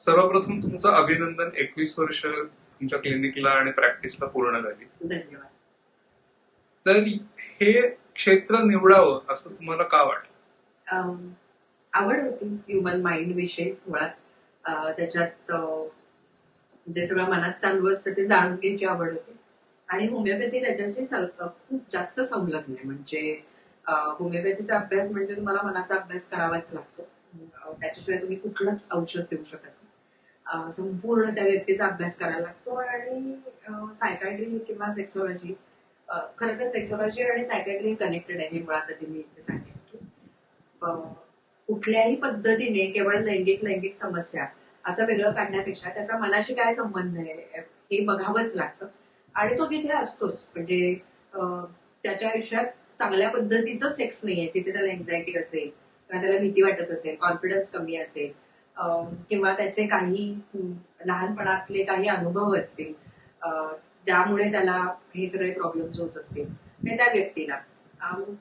सर्वप्रथम तुमचं अभिनंदन, 21 वर्ष तुमच्या क्लिनिकला आणि प्रॅक्टिसला पूर्ण झाली. धन्यवाद. तर हे क्षेत्र निवडावं असं तुम्हाला का वाटलं? आवड होती ह्युमन माइंड विषयी मुळात. त्याच्यात जे सगळं मनात चालू असतं ते जाणून घ्यायची आवड होती. आणि होमिओपॅथी त्याच्याशी खूप जास्त संलग्न आहे. म्हणजे होमिओपॅथीचा अभ्यास म्हणजे तुम्हाला मनाचा अभ्यास करावाच लागतो. त्याच्याशिवाय तुम्ही कुठलंच औषध देऊ शकत नाही. संपूर्ण त्या व्यक्तीचा अभ्यास करायला लागतो. आणि सायकायट्री किंवा सेक्सॉलॉजी, खरं तर सेक्सॉलॉजी आणि सायकायट्री कनेक्टेड आहे. मुळात आधी मी इथे सांगेन की कुठल्याही पद्धतीने केवळ लैंगिक समस्या असं वेगळं काढण्यापेक्षा त्याचा मनाशी काय संबंध आहे हे बघावंच लागतं. आणि तो तिथे असतोच. म्हणजे त्याच्या आयुष्यात चांगल्या पद्धतीचं सेक्स नाहीये, तिथे त्याला एन्झायटी असेल किंवा त्याला भीती वाटत असेल, कॉन्फिडन्स कमी असेल, किंवा त्याचे काही लहानपणातले काही अनुभव असतील, त्यामुळे त्याला हे सगळे प्रॉब्लेम्स होत असतील त्या व्यक्तीला,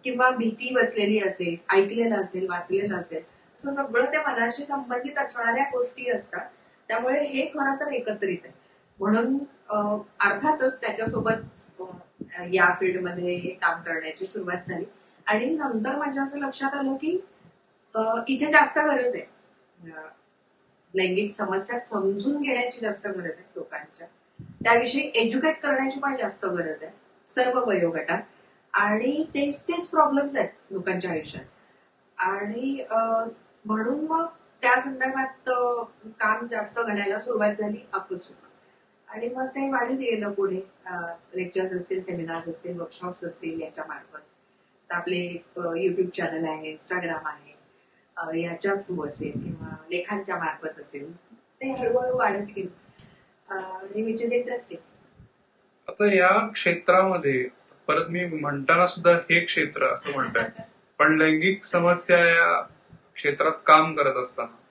किंवा भीती बसलेली असेल, ऐकलेलं असेल, वाचलेलं असेल, असं सगळं त्या मनाशी संबंधित असणाऱ्या गोष्टी असतात. त्यामुळे हे खरं तर एकत्रित आहे. म्हणून अर्थातच त्याच्यासोबत या फील्डमध्ये काम करण्याची सुरुवात झाली. आणि नंतर माझ्या असं लक्षात आलं की इथे जास्त गरज आहे. लैंगिक समस्या समजून घेण्याची जास्त गरज आहे लोकांच्या, त्याविषयी एज्युकेट करण्याची पण जास्त गरज आहे सर्व वयोगटात. आणि तेच प्रॉब्लेम्स आहेत लोकांच्या आयुष्यात. आणि म्हणून मग त्या संदर्भात काम जास्त घडायला सुरुवात झाली आपसूक. आणि मग ते वाढत गेलं पुढे. लेक्चर्स असतील, सेमिनार्स असतील, वर्कशॉप्स असतील याच्या मार्फत. आपले युट्यूब चॅनल आहे, इंस्टाग्राम आहे, याच्या थ्रू असेल किंवा लेखांच्या मार्फत असेल, ते हळूहळू वाढत गेलं. Which is interesting. आता या क्षेत्रामध्ये परत मी म्हणताना सुद्धा हे क्षेत्र असं म्हणताय, पण लैंगिक समस्या या क्षेत्रात काम करत असताना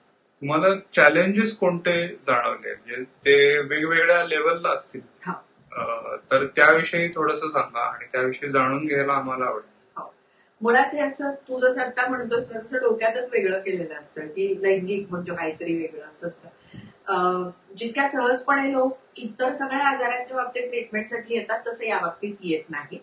तुम्हाला चॅलेंजेस कोणते जाणवले? म्हणजे ते वेगवेगळ्या लेवलला असतील, तर त्याविषयी थोडंसं सांगा आणि त्याविषयी जाणून घ्यायला आम्हाला आवडेल. मुळात हे असं तू जसं आता म्हणतोस तसं डोक्यातच वेगळं केलेलं असतं की लैंगिक म्हणजे काहीतरी वेगळं असं असतं. जितक्या सहजपणे लोक इतर सगळ्या आजारांच्या बाबतीत ट्रीटमेंटसाठी येतात तसं या बाबतीत येत नाही.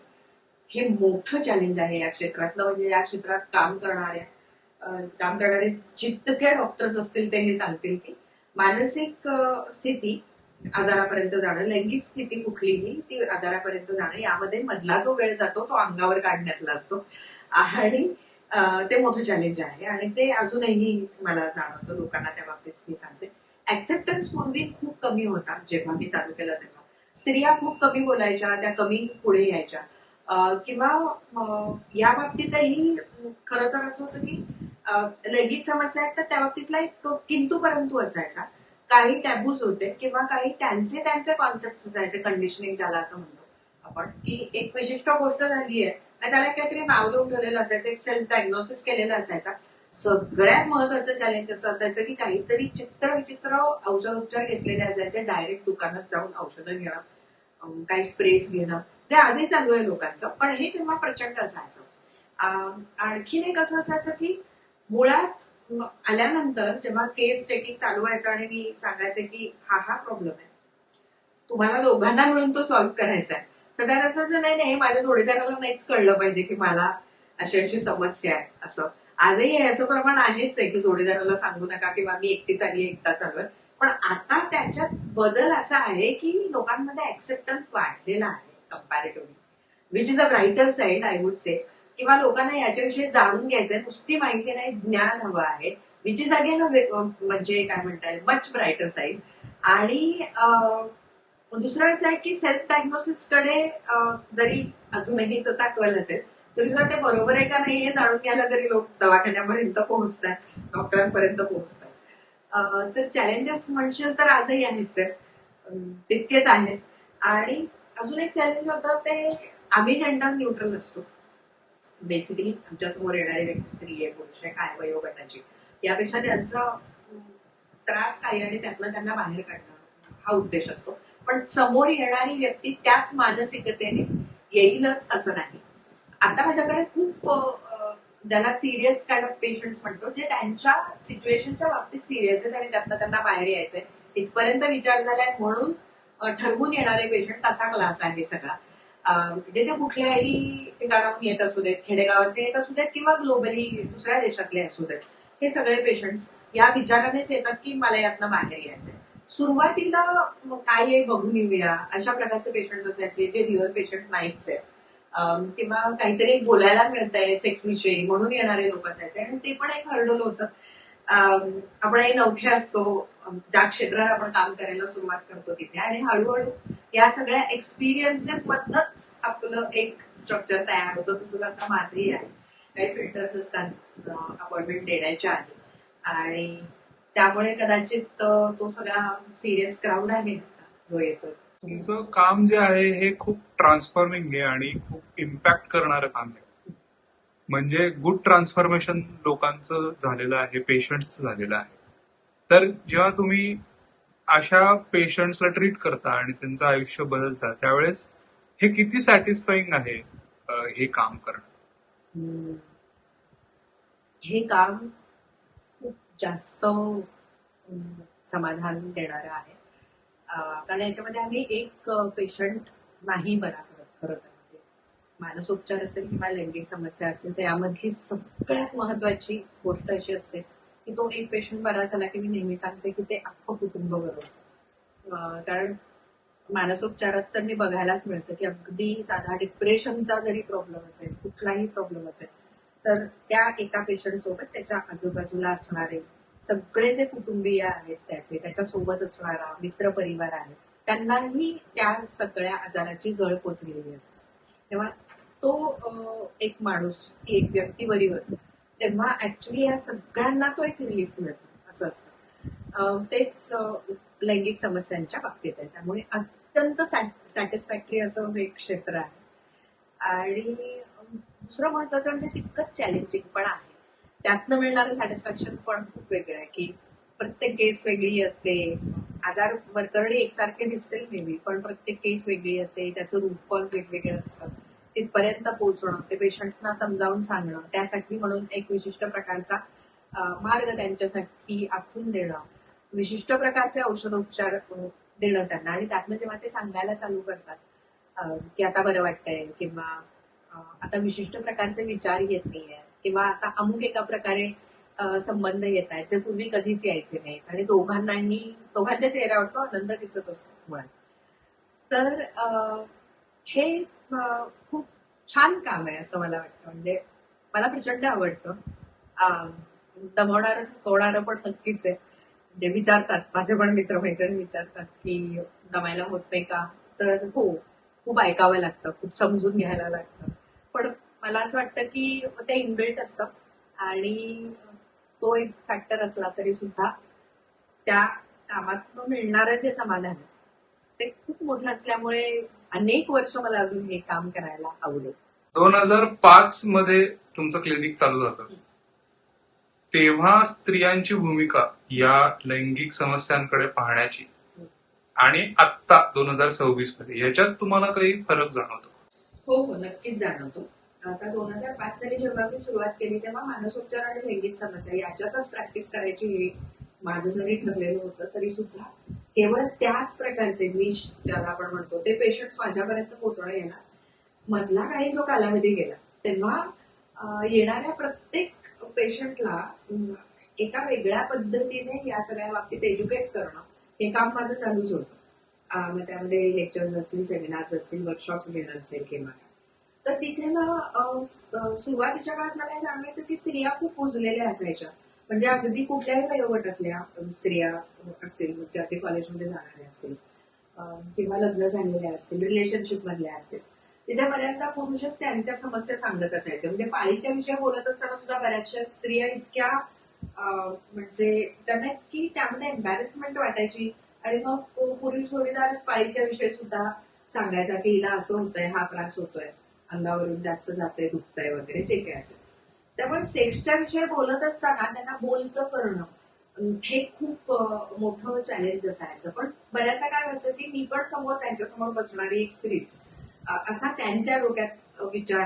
हे मोठं चॅलेंज आहे या क्षेत्रातलं. म्हणजे या क्षेत्रात काम करणारे जितके डॉक्टर्स असतील ते हे सांगतील की मानसिक स्थिती आजारापर्यंत जाणं, लैंगिक स्थिती कुठलीही ती आजारापर्यंत जाणं, यामध्ये मधला जो वेळ जातो तो अंगावर काढण्यातला असतो. आणि ते मोठं चॅलेंज आहे. आणि ते अजूनही मला जाणवतं लोकांना त्या बाबतीत. मी सांगते, ऍक्सेप्टन्स पूर्वी खूप कमी होता. जेव्हा मी चालू केलं तेव्हा स्त्रिया खूप कमी बोलायच्या, त्या कमी पुढे यायच्या. किंवा या बाबतीतही खरं तर असं होतं की लैंगिक समस्या आहेत तर त्या बाबतीतला एक किंतु परंतु असायचा. काही टॅबूज होते किंवा काही त्यांचे कॉन्सेप्ट असायचे, कंडिशनिंग ज्याला असं म्हणतो आपण, की एक विशिष्ट गोष्ट झाली आहे त्याला काहीतरी नाव देऊन ठेवलेलं असायचं, एक सेल्फ डायग्नोसिस केलेला असायचा. सगळ्यात महत्वाचं चॅलेंज असं असायचं की काहीतरी विचित्र औषधोपचार घेतलेले असायचे, डायरेक्ट दुकानात जाऊन औषधं घेणं, काही स्प्रेज घेणं, जे आजही चालू आहे लोकांचं, पण हे तेव्हा प्रचंड असायचं. आणखीन एक असं असायचं की मुळात आल्यानंतर जेव्हा केस टेकिंग चालू व्हायचं आणि मी सांगायचे की हा प्रॉब्लेम आहे, तुम्हाला दोघांना मिळून तो सॉल्व्ह करायचा आहे, तर त्यात असं नाही माझ्या जोडीदाराला नाहीच कळलं पाहिजे की मला अशी समस्या आहे. असं आजही याचं प्रमाण आहेच आहे की जोडीदाराला सांगू नका किंवा मी एकटीच आली एकटा चालू. पण आता त्याच्यात बदल असा आहे की लोकांमध्ये ऍक्सेप्टन्स वाढलेला आहे comparatively, which is a brighter side I would say. किंवा लोकांना याच्याविषयी जाणून घ्यायचंय, नुसती माहिती नाही, ज्ञान हवं आहे, विच इज अगेन म्हणजे काय म्हणता येईल मच ब्राईटर साईड. आणि दुसरं असं आहे की सेल्फ डायग्नोसिस कडे जरी अजूनही तसा कल असेल तरी सुद्धा ते बरोबर आहे का नाही हे जाणून घ्यायला तरी लोक दवाखान्यापर्यंत पोहोचतात, डॉक्टरांपर्यंत पोहोचतात. तर चॅलेंजेस म्हणशील तर आजही आहेच आहेत, तितकेच आहेत. आणि अजून एक चॅलेंज होतं ते आम्ही जेंडर न्यूट्रल असतो. बेसिकली आमच्यासमोर येणारी व्यक्ती स्त्री आहे, पुरुष आहे, काय वयोगटाची, यापेक्षा त्यांचा त्रास काय आणि त्यातनं त्यांना बाहेर काढणं हा उद्देश असतो. पण समोर येणारी व्यक्ती त्याच मानसिकतेने येईलच असं नाही. आता माझ्याकडे खूप ज्याला सिरियस काइंड ऑफ पेशंट्स म्हणतो, जे त्यांच्या सिच्युएशनच्या बाबतीत सिरियस आहेत आणि त्यातनं त्यांना बाहेर यायचंय इथपर्यंत विचार झालाय म्हणून ठरवून येणारे पेशंट असा क्लास आहे सगळा. म्हणजे ते कुठल्याही ठिकाणाहून येत असू देत, खेडेगावात येत असू देत किंवा ग्लोबली दुसऱ्या देशातले असू देत, हे सगळे पेशंट्स या विचारानेच येतात की मला यातनं बाहेर यायचंय. सुरुवातीला काय आहे बघून येऊया अशा प्रकारचे पेशंट्स असायचे जे रिअल पेशंट नाहीच आहेत. किंवा काहीतरी एक बोलायला मिळतंय सेक्स विषयी म्हणून येणारे लोक असायचे आणि ते पण एक हर्डल होतं. आपणही नवखे असतो ज्या क्षेत्रात आपण काम करायला सुरुवात करतो तिथे, आणि हळूहळू या सगळ्या एक्सपिरियन्सेस मधनच आपलं एक स्ट्रक्चर तयार होतं. तसंच आता माझंही आहे. काही फिल्टर्स असतात अपॉइंटमेंट देण्याच्या आधी, आणि त्यामुळे कदाचित तो सगळा सिरियस क्राऊड आहे जो येतो. तुमचं काम जे आहे हे खूप ट्रान्सफॉर्मिंग आहे आणि खूप इम्पॅक्ट करणारं काम आहे. म्हणजे गुड ट्रान्सफॉर्मेशन लोकांचं झालेलं आहे, पेशंट्सचं झालेलं आहे. तर जेव्हा तुम्ही अशा पेशंट्सला ट्रीट करता आणि त्यांचं आयुष्य बदलता, त्यावेळेस हे किती सॅटिस्फाईंग आहे हे काम करणं? हे काम खूप जास्त समाधान देणारं आहे. कारण याच्यामध्ये आम्ही एक पेशंट नाही बरा करत आहे. मानसोपचार असेल किंवा लैंगिक समस्या असेल तर यामधली सगळ्यात महत्वाची गोष्ट अशी असते की तो एक पेशंट बरा झाला की मी नेहमी सांगते की ते अख्खं कुटुंब बरोबर. कारण मानसोपचारात तर मी बघायलाच मिळतं की अगदी साधा डिप्रेशनचा जरी प्रॉब्लेम असेल, कुठलाही प्रॉब्लेम असेल, तर त्या एका पेशंट सोबत त्याच्या आजूबाजूला असणारे सगळे जे कुटुंबीय आहेत त्याच्यासोबत असणारा मित्रपरिवार आहे, त्यांनाही त्या सगळ्या आजाराची झळ पोचलेली असते. तेव्हा तो एक माणूस, एक व्यक्ती बरी होते तेव्हा ऍक्च्युली या सगळ्यांना तो एक रिलीफ मिळतो असं असतं. तेच लैंगिक समस्यांच्या बाबतीत आहे. त्यामुळे अत्यंत सॅटिस्फॅक्टरी असं हे क्षेत्र आहे. आणि दुसरं महत्वाचं म्हणजे तितकंच चॅलेंजिंग पण आहे. त्यातनं मिळणारं सॅटिस्फॅक्शन पण खूप वेगळं आहे की प्रत्येक केस वेगळी असते. आजार वरकरणी एकसारखे दिसतील नेहमी, पण प्रत्येक केस वेगळी असते. त्याचं रूट कॉज वेगवेगळं असतं. तिथपर्यंत पोहोचणं, ते पेशंट्सना समजावून सांगणं, त्यासाठी म्हणून एक विशिष्ट प्रकारचा मार्ग त्यांच्यासाठी आखून देणं, विशिष्ट प्रकारचे औषधोपचार देणं त्यांना, आणि त्यातनं जेव्हा ते सांगायला चालू करतात की आता बरं वाटतंय किंवा आता विशिष्ट प्रकारचे विचार येत नाहीये किंवा आता अमुक एका प्रकारे संबंध येत आहेत जे पूर्वी कधीच यायचे नाहीत, आणि दोघांच्या चेहऱ्यावर तो आनंद दिसत असतो मुळात. तर हे खूप छान काम आहे असं मला वाटतं. म्हणजे मला प्रचंड आवडतं. दमवणारं थकवणारं पण नक्कीच आहे. म्हणजे विचारतात माझे पण मित्रमैत्रिणी विचारतात की दमायला होत नाही का, तर हो, खूप ऐकावं लागतं, खूप समजून घ्यायला लागतं, पण मला असं वाटतं की ते इनबिल्ट असतं, आणि तो एक फॅक्टर असला तरी सुद्धा त्या कामात मिळणारं जे समाधान आहे ते खूप मोठं असल्यामुळे अनेक वर्ष मला अजून हे काम करायला आवडेल. 2005 मध्ये तुमचं क्लिनिक चालू झालं, तेव्हा स्त्रियांची भूमिका या लैंगिक समस्यांकडे पाहण्याची आणि आत्ता 2026 मध्ये याच्यात तुम्हाला काही फरक जाणवतो? हो हो, नक्कीच जाणवतो. आता 2005 साली जेव्हा मी सुरुवात केली तेव्हा मानसोपचार आणि लैंगिक समस्या याच्यातच प्रॅक्टिस करायची हे माझं जरी ठरलेलं होतं तरी सुद्धा केवळ त्याच प्रकारचे निश ज्याला आपण म्हणतो ते पेशंट्स माझ्यापर्यंत पोहोचणं येणार. मधला काही जो कालावधी गेला तेव्हा येणाऱ्या प्रत्येक पेशंटला एका वेगळ्या पद्धतीने या सगळ्या बाबतीत एज्युकेट करणं हे काम माझं चालूच होतं. मग त्यामध्ये लेक्चर्स असतील, सेमिनार्स असतील, वर्कशॉप्स घेणं असेल किंवा तर तिथे ना सुरुवातीच्या काळात मला हे जाणवायचं की स्त्रिया खूप पुजलेल्या असायच्या. म्हणजे अगदी कुठल्याही वयोगटातल्या स्त्रिया असतील, म्हणजे अगदी कॉलेजमध्ये जाणाऱ्या असतील किंवा लग्न झालेल्या असतील, रिलेशनशिप मधल्या असतील, तिथे बऱ्याचदा पुरुषच त्यांच्या समस्या सांगत असायचे. म्हणजे पाळीच्या विषयी बोलत असताना सुद्धा बऱ्याचशा स्त्रिया इतक्या म्हणजे त्यांना इतकी त्यामध्ये एम्बॅरेसमेंट वाटायची, आणि मग पुरुष जोडीदारच पाळीच्या विषयी सुद्धा सांगायचा की हिला असं होतंय, हा त्रास होतोय, अंगावरून जास्त जातंय, दुखतंय वगैरे जे काही असेल. त्यामुळे सेक्सच्या विषयी बोलत असताना त्यांना बोलतं करणं हे खूप मोठं चॅलेंज असायचं. पण बऱ्याचदा काय व्हायचं की मी पण समोर त्यांच्यासमोर बसणारी एक स्त्रीच असा त्यांच्या डोक्यात विचार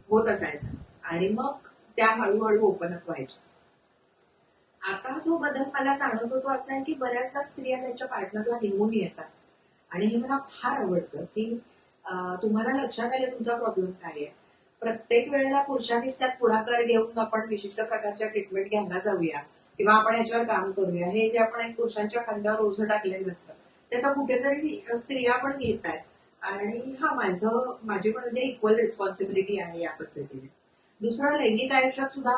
होत असायचा, आणि मग त्या हळूहळू ओपन अप व्हायच्या. आता जो बदल मला जाणवतो तो असा आहे की बऱ्याचदा स्त्रिया त्यांच्या पार्टनरला घेऊन येतात आणि हे मला फार आवडतं की तुम्हाला लक्षात आलं तुमचा प्रॉब्लेम काय आहे. प्रत्येक वेळेला पुरुषांनीच त्यात पुढाकार घेऊन आपण विशिष्ट प्रकारच्या ट्रीटमेंट घ्यायला जाऊया किंवा आपण याच्यावर काम करूया, हे जे आपण एक पुरुषांच्या खांद्यावर ओझं टाकलेलं असतं ते आता कुठेतरी स्त्रिया पण घेत आहेत. आणि हा माझी पण म्हणजे इक्वल रिस्पॉन्सिबिलिटी आहे या पद्धतीने. दुसरं, लैंगिक आयुष्यात सुद्धा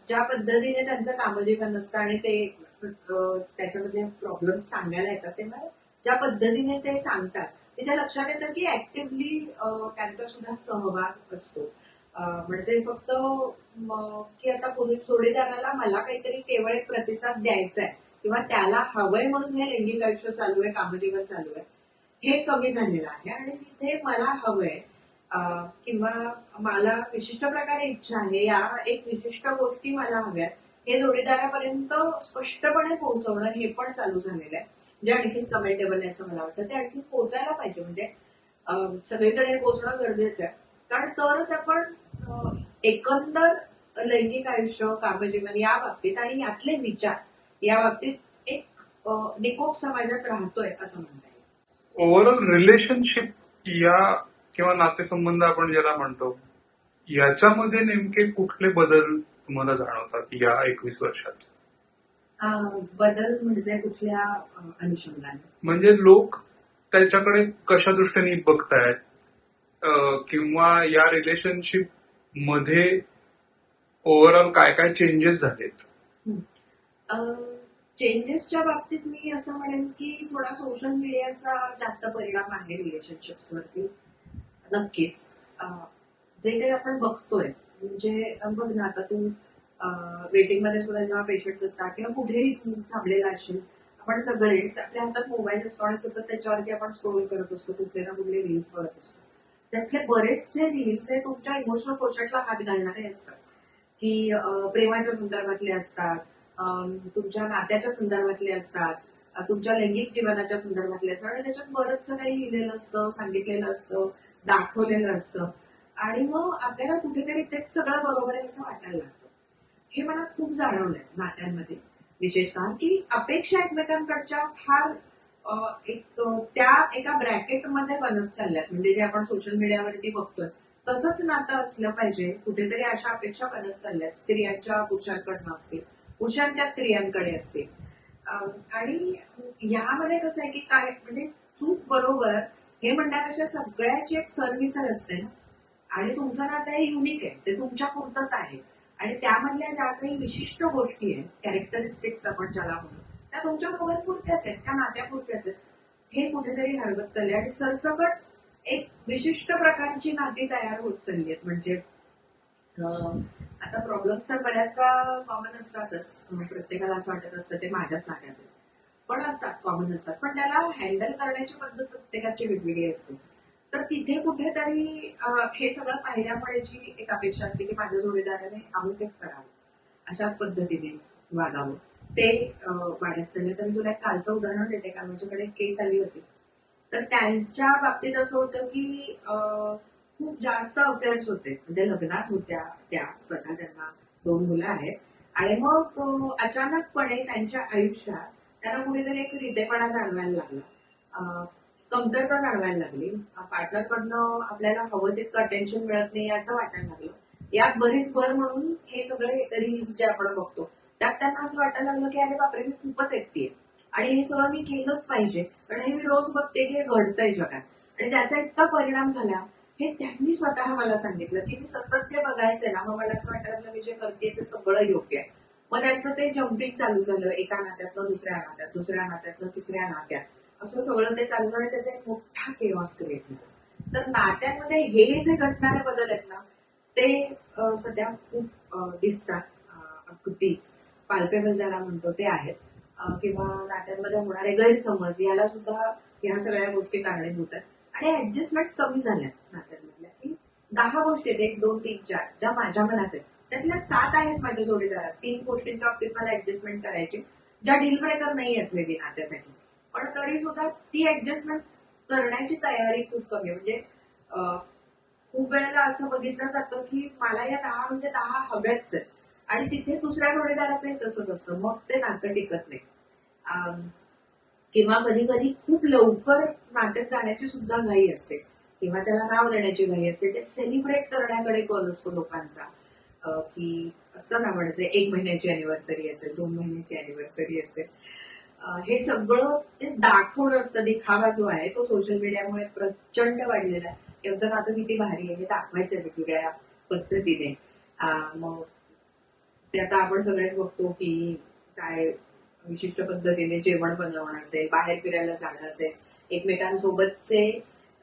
ज्या पद्धतीने त्यांचं कामजीवन असतं आणि ते त्याच्यामधले प्रॉब्लेम सांगायला येतात तेव्हा ज्या पद्धतीने ते सांगतात ते लक्षात येतं की ऍक्टिव्हली त्यांचा सुद्धा सहभाग असतो. म्हणजे फक्त की आता पुरुष जोडीदाराला मला काहीतरी केवळ एक प्रतिसाद द्यायचा आहे किंवा त्याला हवंय म्हणून हे लैंगिक आयुष्य चालू आहे, कामजीवन चालू आहे, हे कमी झालेलं आहे. आणि तिथे मला हवंय किंवा मला विशिष्ट प्रकारे इच्छा आहे, या एक विशिष्ट गोष्टी मला हव्यात, हे जोडीदारापर्यंत स्पष्टपणे पोहोचवणं हे पण चालू झालेलं आहे. जे आणखी कमेंटेबल आहे असं मला वाटतं. ते आणखी पोहोचायला पाहिजे. म्हणजे सगळीकडे पोहोचणं गरजेचं आहे. कारण तरच आपण एकंदर लैंगिक आयुष्य, कामजीवन या बाबतीत आणि यातले विचार या बाबतीत एक निकोप समाजात राहतोय असं म्हणता येईल. ओव्हरऑल रिलेशनशिप या किंवा नातेसंबंध आपण ज्याला म्हणतो, याच्यामध्ये नेमके कुठले बदल तुम्हाला जाणवतात या 21 वर्षात? बदल म्हणजे कुठल्या अनुषंगाने? म्हणजे लोक त्याच्याकडे कशा दृष्टीने बघतायत, किंवा या रिलेशनशिप मध्ये ओव्हरऑल काय काय चेंजेस झालेत? चेंजेसच्या बाबतीत मी असं म्हणेन की थोडा सोशल मीडियाचा जास्त परिणाम आहे रिलेशनशिप्सवरती. नक्कीच. जे काही आपण बघतोय, म्हणजे बघ ना, आता तू वेटिंग मध्ये सुद्धा जेव्हा पेशंट असतात किंवा कुठेही तू थांबलेला असेल, आपण सगळेच आपल्या हातात मोबाईल असतो आणि सतत त्याच्यावरती आपण स्क्रोल करत असतो, कुठले ना कुठले रील्स बघत असतो. त्यातले बरेचसे रील्स हे तुमच्या इमोशनल कोशटला हात घालणारे असतात, की प्रेमाच्या संदर्भातले असतात, तुमच्या नात्याच्या संदर्भातले असतात, तुमच्या लैंगिक जीवनाच्या संदर्भातले असतात आणि त्याच्यात बरंचसं काही लिहिलेलं असतं, सांगितलेलं असतं, दाखवलेलं असतं. आणि मग आपल्याला कुठेतरी तेच सगळं बरोबर आहे असं वाटायला लागतं. हे मला खूप जाणवलंय नात्यांमध्ये, विशेषतः की अपेक्षा एकमेकांकडच्या फार त्या एका ब्रॅकेटमध्ये बनत चालल्यात. म्हणजे जे आपण सोशल मीडियावरती बघतोय तसंच नातं असलं पाहिजे, कुठेतरी अशा अपेक्षा बनत चालल्यात. स्त्रियांच्या पुरुषांकडनं असतील, पुरुषांच्या स्त्रियांकडे असतील. आणि यामध्ये कसं आहे की काय म्हणजे चूक बरोबर हे म्हणण्यापेक्षा सगळ्याची एक सर्व्हिसर असते ना. आणि तुमचं नातं हे युनिक आहे, ते तुमच्या पुरतंच आहे. आणि त्यामधल्या ज्या काही विशिष्ट गोष्टी आहेत, कॅरेक्टरिस्टिक्स आपण ज्याला म्हणू, त्या तुमच्या दोघांपुरत्याच आहेत, त्या नात्यापुरत्याच आहेत. हे कुठेतरी हरवत चालले आणि सरसकट एक विशिष्ट प्रकारची नाती तयार होत चालली आहेत. म्हणजे आता प्रॉब्लेम्स तर बऱ्याचदा कॉमन असतातच. प्रत्येकाला असं वाटत असतं ते माझ्याच नात्यात आहेत, पण असतात, कॉमन असतात. पण त्याला हँडल करण्याची पद्धत प्रत्येकाची वेगवेगळी असते. तर तिथे कुठेतरी हे सगळं पाहिल्यामुळे जी एक अपेक्षा असते की माझ्या जोडीदाराने अमुक एक करावं, अशाच पद्धतीने वागावं, ते वाढत चालले. तर मी तुला एक कालचं उदाहरण देते. काल माझ्याकडे केस आली होती. तर त्यांच्या बाबतीत असं होतं की खूप जास्त अफेअर्स होते. म्हणजे लग्नात होत्या त्या स्वतः, त्यांना 2 मुलं आहेत. आणि मग अचानकपणे त्यांच्या आयुष्यात त्यांना कुठेतरी एक रितेपणा जाणवायला लागला, कमतरता जाणवायला लागली. पार्टनरकडनं आपल्याला हवं तितकं अटेन्शन मिळत नाही असं वाटायला लागलं. यात बरीच भर म्हणून हे सगळे रील्स जे आपण बघतो त्यात त्यांना असं वाटायला लागलं की अरे बापरे, मी खूपच एकटी आहे आणि हे सगळं मी केलंच पाहिजे, पण हे मी रोज बघते की हे घडतंय जगात. आणि त्याचा इतका परिणाम झाला हे त्यांनी स्वतः मला सांगितलं की मी सतत जे बघायचंय ना, मग मला असं वाटायला लागलं मी जे करते ते सगळं योग्य आहे. मग त्यांचं ते जम्पिंग चालू झालं, एका नात्यातनं दुसऱ्या नात्यात, दुसऱ्या नात्यातनं तिसऱ्या नात्यात, असं सगळं ते चालू आणि त्याचा एक मोठा केओस क्रिएट झाला. तर नात्यांमध्ये हे जे घडणारे बदल आहेत ना, ते सध्या खूप दिसतात. अगदीच पाल्पेबल ज्याला म्हणतो ते आहेत. किंवा नात्यांमध्ये होणारे गैरसमज याला सुद्धा ह्या सगळ्या गोष्टी कारणीभूत आहेत. आणि ऍडजस्टमेंट कमी झाल्यात नात्यांमधल्या, की 10 गोष्टी आहेत, 1, 2, 3, 4 ज्या माझ्या मनात आहेत, त्यातल्या 7 आहेत माझ्या जोडीदारात. 3 गोष्टींच्या बाबतीत मला ऍडजस्टमेंट करायची, ज्या डील ब्रेकर नाही आहेत मे बी नात्यासाठी, पण तरी सुद्धा ती ऍडजस्टमेंट करण्याची तयारी खूप कमी. म्हणजे खूप वेळेला असं बघितलं जातं की मला या 10 म्हणजे 10 हव्याच आहेत आणि तिथे दुसऱ्या जोडीदाराचंही तसंच असतं, मग ते नातं टिकत नाही. अं, किंवा कधी कधी खूप लवकर नात्यात जाण्याची सुद्धा घाई असते किंवा त्याला नाव देण्याची घाई असते. ते सेलिब्रेट करण्याकडे कल असतो लोकांचा, की असतं ना म्हणजे 1 महिन्याची अॅनिव्हर्सरी असेल, 2 महिन्याची अॅनिव्हर्सरी असेल. हे सगळं ते दाखवणं असतं. दिखावा जो आहे तो सोशल मीडियामुळे प्रचंड वाढलेला आहे. की आमचं नातं किती भारी आहे हे दाखवायचं वेगवेगळ्या पद्धतीने. मग ते आता आपण सगळेच बघतो की काय विशिष्ट पद्धतीने जेवण बनवणं असेल, बाहेर फिरायला जाणं असेल, एकमेकांसोबतचे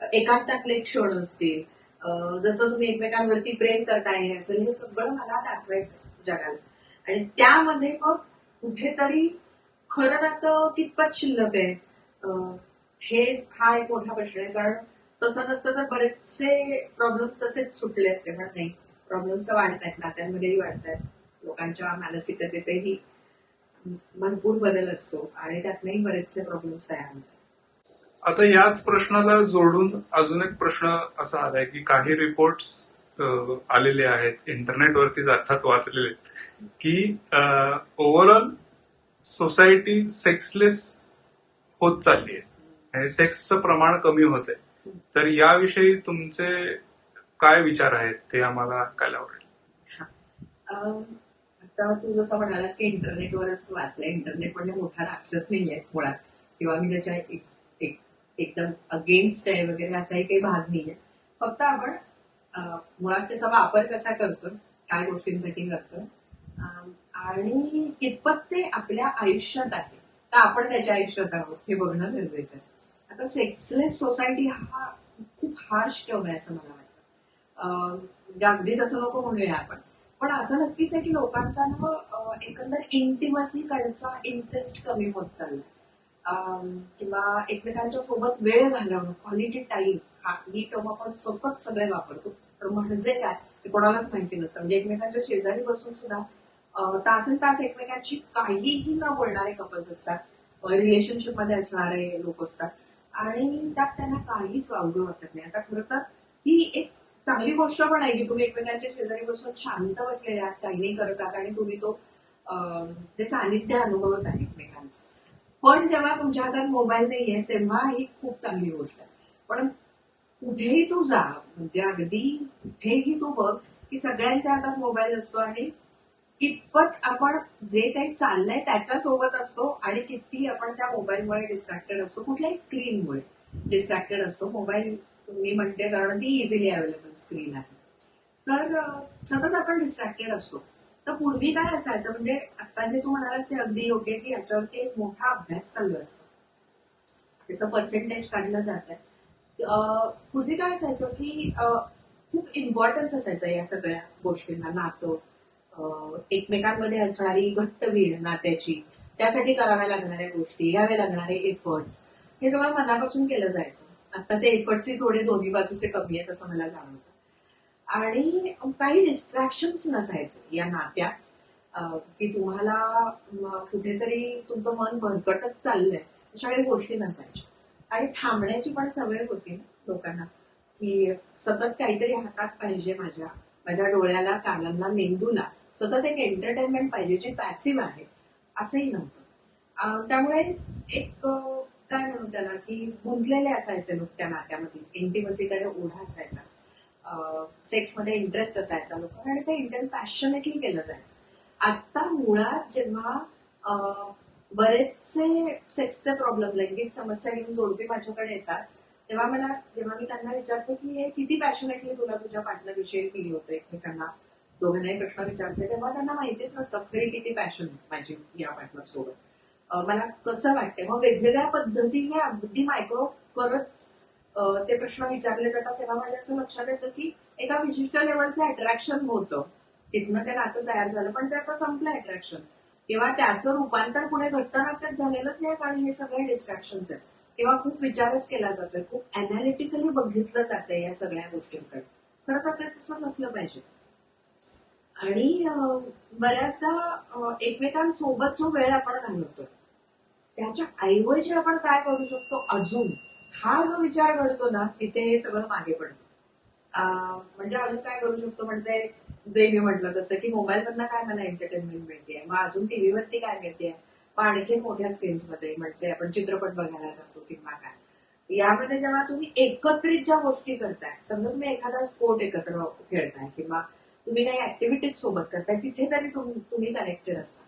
एकांतातले क्षण असतील, जसं तुम्ही एकमेकांवरती प्रेम करताय हे असेल, हे सगळं मला दाखवायचं जगाला. आणि त्यामध्ये मग कुठेतरी खरं नातं कितपत शिल्लक आहे, हे हा एक मोठा प्रश्न आहे. कारण तसं नसतं तर बरेचसे प्रॉब्लेम्स तसेच सुटले असते. पण नाही, प्रॉब्लेम्स तर वाढत आहेत, नात्यांमध्येही वाढत आहेत. लोकांच्या मानसिकतेतही भरपूर बदल असतो आणि त्यातनंही बरेचसे प्रॉब्लेम्स तयार होतात. आता याच प्रश्नाला जोडून अजून एक प्रश्न असा आलाय की काही रिपोर्ट्स आलेले आहेत, इंटरनेटवरतीच अर्थात वाचलेले आहेत, की ओव्हरऑल सोसायटी सेक्सलेस होत चालली आहे, सेक्सचं प्रमाण कमी होत आहे. तर याविषयी तुमचे काय विचार आहेत ते आम्हाला ऐकायला आवडेल. आता तू जसं म्हणालास की इंटरनेटवरच वाचलंय, इंटरनेट म्हणजे मोठा राक्षस नाहीये मुळात, किंवा मी त्याच्या एकदम अगेन्स्ट आहे वगैरे असाही काही भाग नाहीये. फक्त आपण मुळात त्याचा वापर कसा करतोय, काय गोष्टींसाठी करतोय, आणि कितपत ते आपल्या आयुष्यात आहे का आपण त्याच्या आयुष्यात आहोत हे बघणं गरजेचं आहे. आता सेक्सलेस सोसायटी हा खूप हार्श टर्म आहे असं मला वाटतं. म्हणजे अगदी तसं नको म्हणूया आपण, पण असं नक्कीच आहे की लोकांचा ना एकंदर इंटिमसीकडचा इंटरेस्ट कमी होत चालला, किंवा एकमेकांच्या सोबत वेळ घालवणं, क्वालिटी टाईम, ही टर्म आपण सतत सगळे वापरतो. तर म्हणजे काय हे कोणालाच माहिती नसतं. म्हणजे एकमेकांच्या शेजारी बसून सुद्धा तासन तास एकमेकांशी काहीही न बोलणारे कपल्स असतात, रिलेशनशिप मध्ये असणारे लोक असतात आणि त्यात त्यांना काहीच वावगं वाटत नाही. आता खरं तर ही एक चांगली गोष्ट पण आहे की तुम्ही एकमेकांच्या शेजारी बसून शांत बसलेले आहात, काही नाही करत आहात आणि तुम्ही ते सानिध्य अनुभवत आहे एकमेकांचं. पण जेव्हा तुमच्या हातात मोबाईल नाहीये तेव्हा ही खूप चांगली गोष्ट आहे. पण कुठेही तू जा, म्हणजे अगदी कुठेही तू बघ की सगळ्यांच्या हातात मोबाईल असतो आणि कितपत आपण जे काही चाललंय त्याच्यासोबत असतो आणि किती आपण त्या मोबाईलमुळे डिस्ट्रॅक्टेड असतो, कुठल्याही स्क्रीनमुळे डिस्ट्रॅक्टेड असतो. मोबाईल मी म्हणते कारण ती इझिली अवेलेबल स्क्रीन आहे. तर सतत आपण डिस्ट्रॅक्टेड असतो. तर पूर्वी काय असायचं, म्हणजे आता जे तू म्हणालास ते अगदी योग्य की याच्यावरती एक मोठा अभ्यास चालू आहे, त्याचं पर्सेंटेज काढलं जात आहे. पूर्वी काय असायचं की खूप इम्पॉर्टन्स असायचं या सगळ्या गोष्टींना, नातं, एकमेकांमध्ये असणारी घट्ट वीण नात्याची, त्यासाठी कराव्या लागणाऱ्या गोष्टी, घ्यावे लागणारे एफर्ट्स, हे सगळं मनापासून केलं जायचं. आता ते एफर्ट्सही थोडे दोन्ही बाजूचे कमी आहेत असं मला जाणवतं. आणि काही डिस्ट्रॅक्शन्स नसायचे या नात्यात, की तुम्हाला कुठेतरी तुमचं मन भरकटत चाललंय अशा काही गोष्टी नसायच्या. आणि थांबण्याची पण सवय होती ना लोकांना, की सतत काहीतरी हातात पाहिजे, माझ्या माझ्या डोळ्याला, कानांना, मेंदूला सतत एक एंटरटेनमेंट पाहिजे जे पॅसिव्ह आहे, असंही नव्हतं. त्यामुळे एक काय म्हणू त्याला की गुंतलेले असायचे लोक त्या नात्यामध्ये, इंटिमसीकडे ओढा असायचा, सेक्समध्ये इंटरेस्ट असायचा लोकांना आणि ते इंटर पॅशनेटली केलं जायचं. आता मुळात जेव्हा बरेचसे सेक्सचे प्रॉब्लेम, लैंगिक समस्या घेऊन जोडपी माझ्याकडे येतात, तेव्हा जेव्हा मी त्यांना विचारते की हे किती पॅशनेटली तुला तुझ्या पार्टनरविषयी फील होतं, एकमेकांना दोघांनाही प्रश्न विचारते, तेव्हा त्यांना माहितीच नसतं खरी किती पॅशन माझी या पार्टनर सोबत, मला कसं वाटतंय. मग वेगवेगळ्या पद्धतीने अगदी मायक्रो करत ते प्रश्न विचारले जातात. तेव्हा माझ्या असं लक्षात येतं की एका विशिष्ट लेवलचं अट्रॅक्शन होतं, तिथनं ते नातं तयार झालं, पण ते आता संपलं अट्रॅक्शन, किंवा त्याचं रूपांतर पुढे घट्ट नात्यात झालेलंच नाही आणि हे सगळे डिस्ट्रॅक्शन्स आहेत. किंवा खूप विचारच केला जातोय, खूप अनालिटिकली बघितलं जातंय या सगळ्या गोष्टींकडे. खरं तर ते तसं नसलं पाहिजे. आणि बऱ्याचदा एकमेकांसोबत जो वेळ आपण घालवतोय त्याच्या ऐवजी आपण काय करू शकतो अजून, हा जो विचार घडतो ना, तिथे हे सगळं मागे पडतं. म्हणजे अजून काय करू शकतो म्हणजे जे मी म्हटलं तसं की मोबाईलवरनं काय मला एंटरटेनमेंट मिळतेय, मग अजून टीव्हीवरती काय मिळतेय, मग आणखी मोठ्या स्क्रीन्समध्ये म्हणजे आपण चित्रपट बघायला जातो किंवा काय, यामध्ये जेव्हा तुम्ही एकत्रित ज्या गोष्टी करताय, समजा तुम्ही एखादा स्पोर्ट एकत्र खेळताय किंवा तुम्ही काही ऍक्टिव्हिटीज सोबत करताय, तिथे तरी तुम्ही कनेक्टेड असता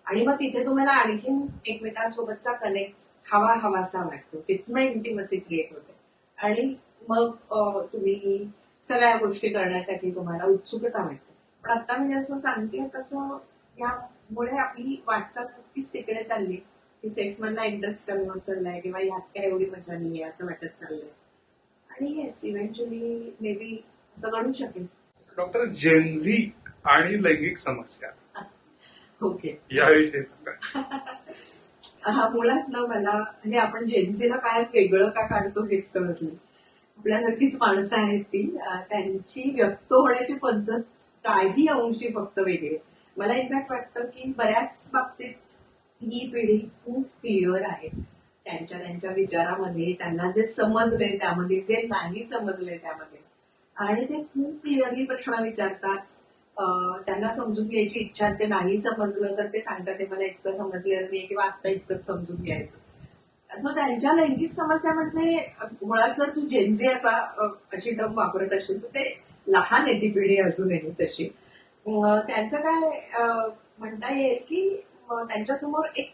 आणि मग तिथे तुम्हाला आणखीन एकमेकांसोबतचा कनेक्ट हवासा वाटतो, तिथनं इंटिमसी क्रिएट होते आणि मग तुम्ही सगळ्या गोष्टी करण्यासाठी तुम्हाला उत्सुकता वाटते. पण आता मी जसं सांगते तसं यामुळे आपली वाटचाल नक्कीच तिकडे चालली की सेक्स मधला इंटरेस्ट कमी होत चाललाय किंवा ह्यात काय एवढी मजा नाहीये असं वाटत चाललंय आणि येस इव्हेंच्युअली मे बी असं घडू शकेल. डॉक्टर, जेनझी आणि लैंगिक समस्या ओके. याविषयी सांगा. हा मुळात ना मला हे आपण जेन्झीला काय वेगळं का काढतो हेच कळत नाही. आपल्यासारखीच माणसं आहेत ती, त्यांची व्यक्त होण्याची पद्धत काही अंशी फक्त वेगळी आहे. मला इनफॅक्ट वाटतं की बऱ्याच बाबतीत ही पिढी खूप क्लिअर आहे त्यांच्या त्यांच्या विचारामध्ये, त्यांना जे समजले त्यामध्ये, जे नाही समजले त्यामध्ये, आणि ते खूप क्लिअरली प्रश्न विचारतात. त्यांना समजून घ्यायची इच्छा असते, नाही समजलं तर ते सांगतात ते मला इतकं समजलेलं नाही किंवा आत्ता इतकंच समजून घ्यायचं. सो त्यांच्या लैंगिक समस्या म्हणजे मुळात जर तू जेनझी अशी टर्म वापरत असेल तर ते लहान आहे ती पिढी अजूनही तशी. त्यांचं काय म्हणता येईल की त्यांच्यासमोर एक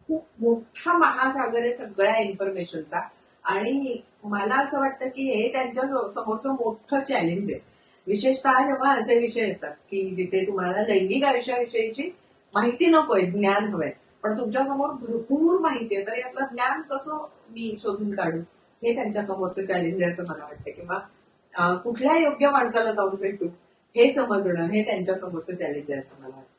खूप मोठा महासागर आहे सगळ्या इन्फॉर्मेशनचा आणि मला असं वाटतं की हे त्यांच्या समोरचं मोठं चॅलेंज आहे, विशेषतः जेव्हा असे विषय येतात की जिथे तुम्हाला लैंगिक आयुष्याविषयीची माहिती नकोय, ज्ञान हवंय, पण तुमच्यासमोर भरपूर माहिती आहे, तर यातलं ज्ञान कसं मी शोधून काढू, हे त्यांच्या समोरचं चॅलेंज आहे असं मला वाटतं. किंवा कुठल्या योग्य माणसाला जाऊन भेटू हे समजणं हे त्यांच्या समोरचं चॅलेंज आहे असं मला वाटतं.